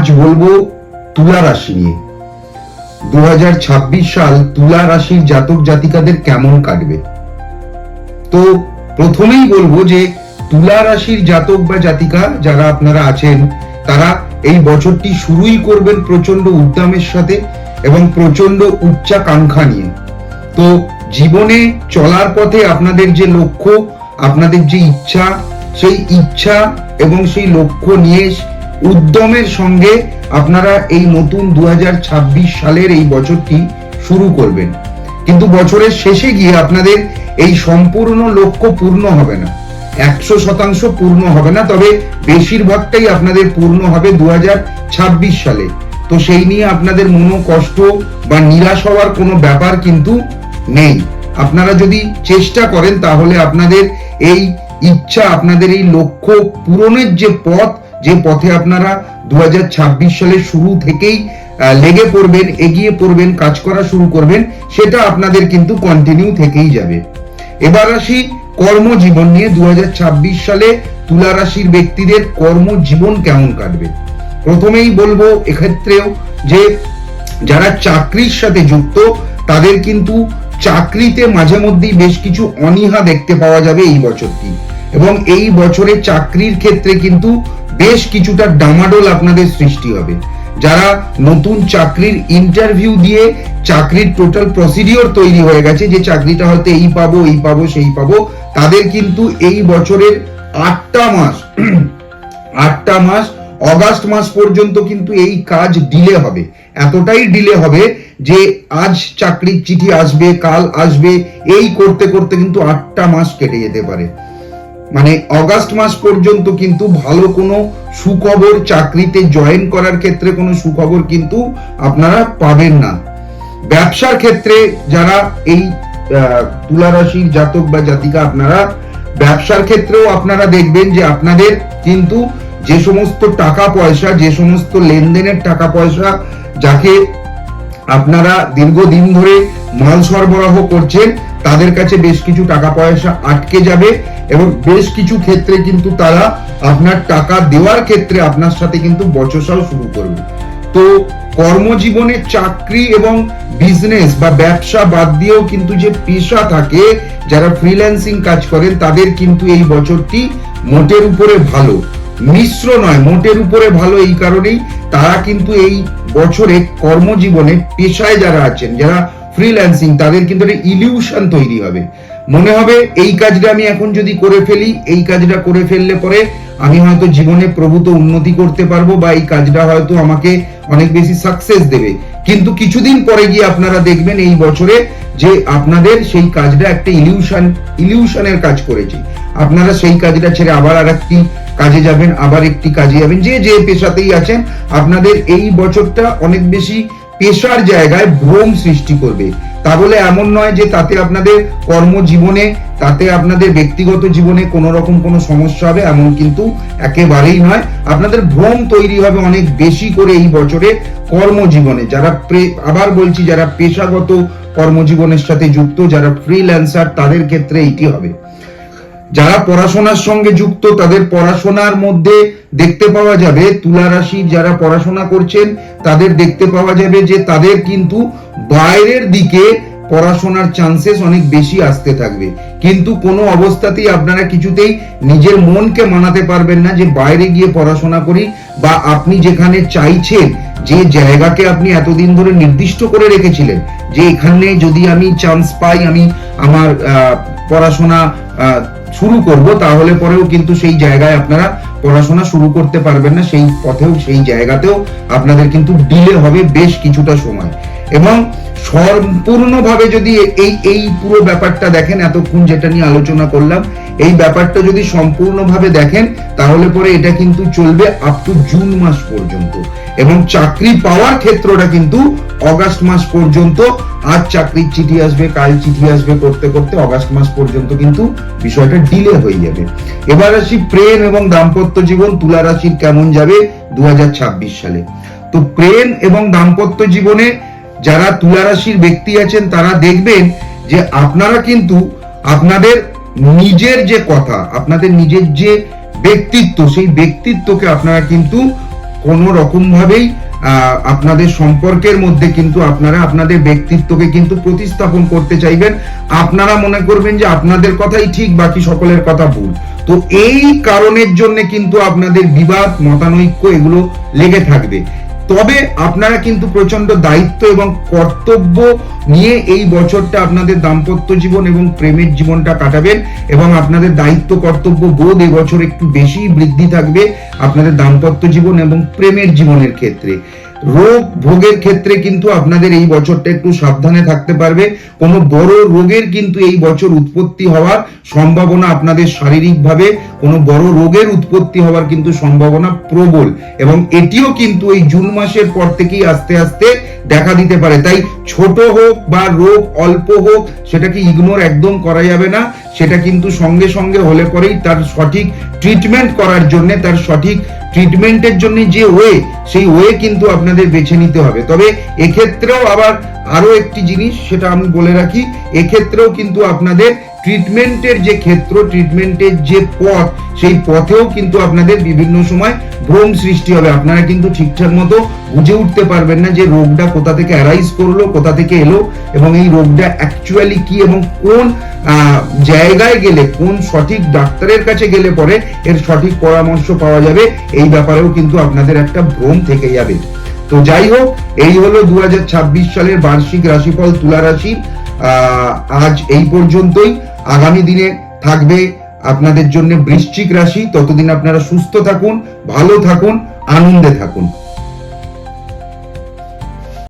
আজ বলবো তুলা রাশি নিয়ে। 2026 সাল তুলা রাশির জাতক জাতিকাদের কেমন কাটবে। তো প্রথমেই বলবো যে তুলা রাশির জাতক বা জাতিকা যারা আপনারা আছেন, তারা এই বছরটি শুরুই করবেন প্রচন্ড উদ্যমের সাথে এবং প্রচন্ড উচ্চাকাঙ্ক্ষা নিয়ে। তো জীবনে চলার পথে আপনাদের যে লক্ষ্য, আপনাদের যে ইচ্ছা, সেই ইচ্ছা এবং সেই লক্ষ্য নিয়ে উদ্যমের সঙ্গে আপনারা এই নতুন 2026 সালের এই বছরটি শুরু করবেন। কিন্তু বছরের শেষে গিয়ে আপনাদের এই সম্পূর্ণ লক্ষ্য পূর্ণ হবে না, 100% পূর্ণ হবে না, তবে বেশিরভাগটাই আপনাদের পূর্ণ হবে 2026 সালে। তো সেই নিয়ে আপনাদের মনো কষ্ট বা নিরাশ হওয়ার কোনো ব্যাপার কিন্তু নেই। আপনারা যদি চেষ্টা করেন তাহলে আপনাদের এই ইচ্ছা, আপনাদের এই লক্ষ্য পূরণের যে পথ, যে পথে আপনারা 2026 সালের শুরু থেকেই লেগে পড়বেন, এগিয়ে পড়বেন, কাজ করা শুরু করবেন, সেটা আপনাদের কিন্তু কন্টিনিউ থেকেই যাবে। এবার আসি কর্মজীবন নিয়ে। 2026 সালে তুলা রাশির ব্যক্তিদের কর্মজীবন কেমন কাটবে। প্রথমেই বলবো এক্ষেত্রেও যে যারা চাকরির সাথে যুক্ত তাদের কিন্তু চাকরিতে মাঝে মধ্যেই বেশ কিছু অনীহা দেখতে পাওয়া যাবে এই বছরটি, এবং এই বছরে চাকরির ক্ষেত্রে কিন্তু বেশ কিছুটা ডামাডোল আপনাদের সৃষ্টি হবে। যারা নতুন চাকরির ইন্টারভিউ দিয়ে চাকরির টোটাল প্রসিডিওর তৈরি হয়ে গেছে যে চাকরিটা হয়তো এই পাবো সেই পাবো, তাদের কিন্তু এই বছরের 8টা মাস অগাস্ট মাস পর্যন্ত কিন্তু এই কাজ ডিলে হবে। এতটাই ডিলে হবে যে আজ চাকরির চিঠি আসবে, কাল আসবে, এই করতে করতে কিন্তু 8টা মাস কেটে যেতে পারে। মানে অগাস্ট মাস পর্যন্ত কিন্তু ভালো কোনো সুখবর, চাকরিতে জয়েন করার ক্ষেত্রে কোনো সুখবর কিন্তু আপনারা পাবেন না। ব্যবসার ক্ষেত্রে যারা এই তুলা রাশির জাতক বা জাতিকা, আপনারা ব্যবসার ক্ষেত্রেও আপনারা দেখবেন যে আপনাদের কিন্তু যে সমস্ত টাকা পয়সা, যে সমস্ত লেনদেনের টাকা পয়সা, যাকে আপনারা দীর্ঘদিন ধরে মাল সরবরাহ করছেন, তাদের কাছে বেশ কিছু টাকা পয়সা আটকে যাবে এবং বেশ কিছু ক্ষেত্রে কিন্তু তারা আপনার টাকা দেওয়ার ক্ষেত্রে আপনার সাথে কিন্তু বচসাও শুরু করবে। তো কর্মজীবনে চাকরি এবং বিজনেস বা ব্যবসা বাদ দিয়েও কিন্তু যে পেশা থাকে, যারা ফ্রিল্যান্সিং কাজ করেন, তাদের কিন্তু এই বছরটি মোটের উপরে ভালো, মিশ্র নয়, মোটের উপরে ভালো। এই কারণেই তারা কিন্তু এই বছরে কর্মজীবনে পেশায় যারা আছেন, যারা ফ্রিল্যান্সিং, তাদের কিন্তু একটা ইলিউশন তৈরি হবে। মনে হবে এই কাজটা আমি এখন যদি করে ফেলি, এই কাজটা করে ফেললে পরে আমি হয়তো জীবনে প্রভূত উন্নতি করতে পারবো, বা এই কাজটা হয়তো আমাকে অনেক বেশি সাকসেস দেবে। কিন্তু পরে গিয়ে আপনারা দেখবেন এই বছরে যে আপনাদের সেই কাজটা একটা ইলিউশনের কাজ করেছে। আপনারা সেই কাজটা ছেড়ে আবার আরেকটি কাজে যাবেন, আবার একটি কাজে যাবেন, যে পেশাতেই আছেন, আপনাদের এই বছরটা অনেক বেশি পেশার জায়গায় ভ্রম সৃষ্টি করবে। তা বলে এমন নয় যে তাতে আপনাদের কর্মজীবনে, তাতে আপনাদের ব্যক্তিগত জীবনে কোনো রকম কোনো সমস্যা হবে, এমন কিন্তু একেবারেই নয়। আপনাদের ভ্রম তৈরি হবে অনেক বেশি করে এই বছরে কর্মজীবনে। যারা আবার বলছি, যারা পেশাগত কর্মজীবনের সাথে যুক্ত, যারা ফ্রিল্যান্সার, তাদের ক্ষেত্রে এটি হবে। যারা পড়াশোনার সঙ্গে যুক্ত, তাদের পড়াশোনার মধ্যে দেখতে পাওয়া যাবে, তুলা রাশির যারা পড়াশোনা করছেন তাদের দেখতে পাওয়া যাবে যে তাদের কিন্তু বাইরের দিকে পড়াশোনার চান্সেস অনেক বেশি আসতে থাকবে। কিন্তু কোনো অবস্থাতেই আপনারা কিছুতেই নিজের মনকে মানাতে পারবেন না যে বাইরে গিয়ে পড়াশোনা করি, বা আপনি যেখানে চাইছেন, যে জায়গাকে আপনি এতদিন ধরে নির্দিষ্ট করে রেখেছিলেন যে এখানে যদি আমি চান্স পাই, আমি আমার পড়াশোনা শুরু করব, তাহলে পরেও কিন্তু সেই জায়গায় আপনারা পড়াশোনা শুরু করতে পারবেন না। সেই পথেও, সেই জায়গাতেও আপনাদের কিন্তু ডিলে হবে বেশ কিছুটা সময়। এবং সম্পূর্ণভাবে যদি এই পুরো ব্যাপারটা দেখেন, এতক্ষণ যেটা নিয়ে আলোচনা করলাম, এই ব্যাপারটা যদি সম্পূর্ণভাবে দেখেন, তাহলে পরে এটা কিন্তু চলবে আপ টু জুন মাস পর্যন্ত, এবং চাকরি পাওয়ার ক্ষেত্রটা কিন্তু অগাস্ট মাস পর্যন্ত। আজ চাকরির চিঠি আসবে, কাল চিঠি আসবে, করতে করতে অগাস্ট মাস পর্যন্ত কিন্তু বিষয়টা ডিলে হয়ে যাবে। এবার আসি প্রেম এবং দাম্পত্য জীবন তুলা রাশির কেমন যাবে 2026 সালে। তো প্রেম এবং দাম্পত্য জীবনে যারা তুলা রাশির ব্যক্তি আছেন, তারা দেখবেন যে আপনারা কিন্তু আপনাদের নিজের যে কথা, আপনাদের নিজের যে ব্যক্তিত্ব, সেই ব্যক্তিত্বকে আপনারা কিন্তু কোনো রকম ভাবেই আপনাদের সম্পর্কের মধ্যে কিন্তু আপনারা আপনাদের ব্যক্তিত্বকে কিন্তু প্রতিস্থাপন করতে চাইবেন। আপনারা মনে করবেন যে আপনাদের কথাই ঠিক, বাকি সকলের কথা ভুল। তো এই কারণের জন্য কিন্তু আপনাদের বিবাদ, মতানৈক্য এগুলো লেগে থাকবে। তবে আপনারা কিন্তু প্রচন্ড দায়িত্ব এবং কর্তব্য নিয়ে এই বছরটা আপনাদের দাম্পত্য জীবন এবং প্রেমের জীবনটা কাটাবেন, এবং আপনাদের দায়িত্ব কর্তব্য বোধ এবছর একটু বেশি বৃদ্ধি থাকবে আপনাদের দাম্পত্য জীবন এবং প্রেমের জীবনের ক্ষেত্রে। রোগ ভোগের ক্ষেত্রে কিন্তু আপনাদের এই বছরটা একটু সাবধানে থাকতে পারবে। কোনো বড় রোগের কিন্তু এই বছর উৎপত্তি হওয়ার সম্ভাবনা, আপনাদের শারীরিকভাবে কোনো বড় রোগের উৎপত্তি হওয়ার কিন্তু সম্ভাবনা প্রবল, এবং এটিও কিন্তু এই জুন মাসের পর থেকেই আস্তে আস্তে দেখা দিতে পারে। তাই ছোট হোক বা রোগ অল্প হোক, সেটাকে ইগনোর একদম করা যাবে না। সেটা কিন্তু সঙ্গে সঙ্গে হলে পরেই তার সঠিক ট্রিটমেন্ট করার জন্য, তার সঠিক ট্রিটমেন্টের জন্য যে ওয়ে, সেই ওয়ে কিন্তু আপনাদের বেছে নিতে হবে। তবে এক্ষেত্রেও আবার আরো একটি জিনিস সেটা আমি বলে রাখি, এক্ষেত্রেও কিন্তু আপনাদের ট্রিটমেন্টের যে ক্ষেত্র, ট্রিটমেন্টের যে পথ, সেই পথেও কিন্তু আপনাদের বিভিন্ন সময় ভ্রম সৃষ্টি হবে। আপনারা কিন্তু ঠিকঠাক মতো বুঝে উঠতে পারবেন না যে রোগটা কোথা থেকে অ্যারাইজ করলো, কোথা থেকে এলো, এবং এই রোগটা অ্যাকচুয়ালি কি, এবং কোন জায়গায় গেলে, কোন সঠিক ডাক্তারের কাছে গেলে পরে এর সঠিক পরামর্শ পাওয়া যাবে, এই ব্যাপারেও কিন্তু আপনাদের একটা ভ্রম থেকে যাবে। তো যাই হোক, এই হলো 2026 সালের বার্ষিক রাশিফল তুলা রাশি। আজ এই পর্যন্তই। আগামী দিনে থাকবে আপনাদের জন্য বৃশ্চিক রাশি। ততদিন আপনারা সুস্থ থাকুন, ভালো থাকুন, আনন্দে থাকুন।